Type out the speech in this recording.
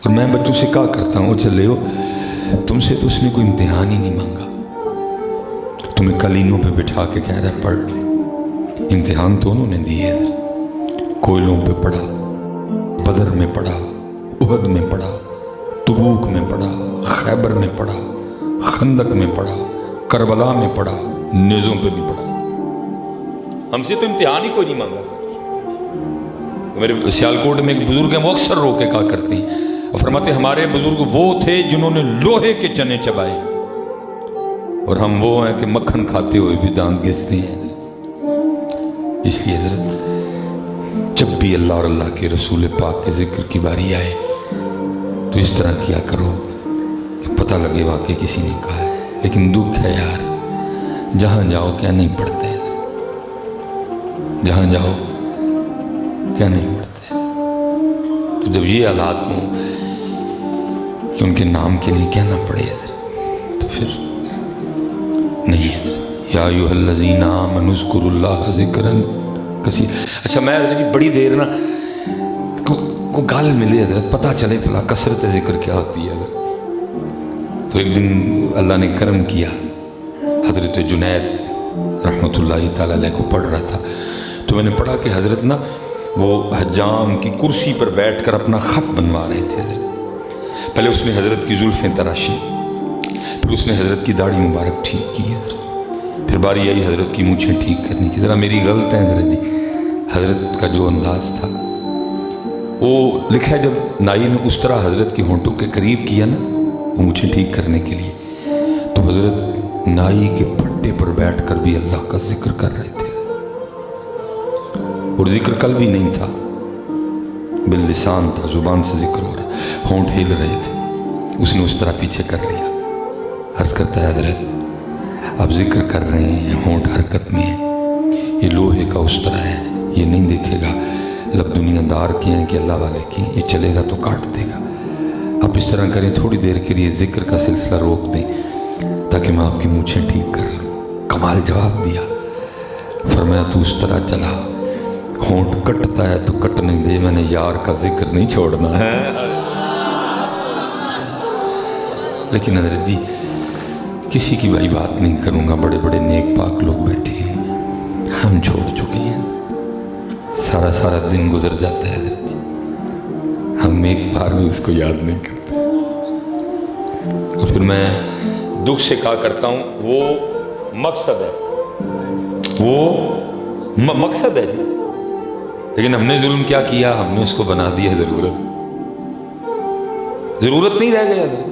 اور میں بچوں سے کہا کرتا ہوں چلے ہو تم سے تو اس نے کوئی امتحان ہی نہیں مانگا، تمہیں کلینوں پہ بٹھا کے کہہ رہا ہے پڑھ لو، امتحان تو انہوں نے دیے، کوئلوں پہ پڑھا، بدر میں پڑھا، احد میں پڑھا، تبوک میں پڑھا، خیبر میں پڑھا، خندق میں پڑھا، کربلا میں پڑھا، نیزوں پہ بھی پڑھا، ہم سے تو امتحان ہی کوئی نہیں مانگا۔ میرے سیالکوٹ میں ایک بزرگ ہیں، وہ اکثر رو کے کہا کرتے ہیں اور فرماتے ہمارے بزرگ وہ تھے جنہوں نے لوہے کے چنے چبائے، اور ہم وہ ہیں کہ مکھن کھاتے ہوئے بھی دانت گھستے ہیں۔ اس لیے حضرت جب بھی اللہ اور اللہ کے رسول پاک کے ذکر کی باری آئے تو اس طرح کیا کرو کہ پتہ لگے واقعی کسی نے کہا ہے۔ لیکن دکھ ہے یار، جہاں جاؤ کیا نہیں پڑھتے ہیں، جہاں جاؤ کیا نہیں پڑھتے۔ تو جب یہ حالات ہوں کہ ان کے نام کے لیے کیا نہ پڑے تو پھر نہیں ہے۔ یا ایھا الذین آمنوا اذکروا اللہ ذکرا کثیرا۔ اچھا میں حضرت بڑی دیر نا کو گال ملے حضرت پتہ چلے فلا کثرت ذکر کیا ہوتی ہے حضرت۔ تو ایک دن اللہ نے کرم کیا، حضرت جنید رحمۃ اللہ تعالی علیہ کو پڑھ رہا تھا، تو میں نے پڑھا کہ حضرت نا وہ حجام کی کرسی پر بیٹھ کر اپنا خط بنوا رہے تھے حضرت۔ پہلے اس نے حضرت کی زلفیں تراشی، پھر اس نے حضرت کی داڑھی مبارک ٹھیک کی حضرت، پھر باری آئی حضرت کی مونچھیں ٹھیک کرنے کی۔ ذرا میری غلط ہے حضرت جی، حضرت کا جو انداز تھا وہ لکھا ہے جب نائی نے اس طرح حضرت کے ہونٹوں کے قریب کیا نا وہ مونچھیں ٹھیک کرنے کے لیے، تو حضرت نائی کے پھٹے پر بیٹھ کر بھی اللہ کا ذکر کر رہے تھے، اور ذکر کل بھی نہیں تھا، باللسان تھا، زبان سے ذکر ہو رہا، ہونٹ ہل رہے تھے، اس نے اس طرح پیچھے کر لیا۔ عرض کرتا ہے حضرت آپ ذکر کر رہے ہیں، ہونٹ حرکت میں ہے، یہ لوہے کا اس طرح ہے، یہ نہیں دیکھے گا لب دنیا دار کے ہیں کہ اللہ والے کی، یہ چلے گا تو کاٹ دے گا، آپ اس طرح کریں تھوڑی دیر کے لیے ذکر کا سلسلہ روک دیں تاکہ میں آپ کی مونچھیں ٹھیک کر لوں۔ کمال جواب دیا، فرمایا تو اس طرح چلا، ہونٹ کٹتا ہے تو کٹنے دے، میں نے یار کا ذکر نہیں چھوڑنا ہے۔ لیکن حضرت جی کسی کی بھائی بات نہیں کروں گا، بڑے بڑے نیک پاک لوگ بیٹھے ہیں، ہم چھوڑ چکے ہیں، سارا دن گزر جاتا ہے حضرت جی، ہم ایک بار بھی اس کو یاد نہیں کرتے۔ اور پھر میں دکھ سے کہا کرتا ہوں وہ مقصد ہے، وہ مقصد ہے جی، لیکن ہم نے ظلم کیا کیا، ہم نے اس کو بنا دیا ضرورت نہیں رہ گیا حضرت۔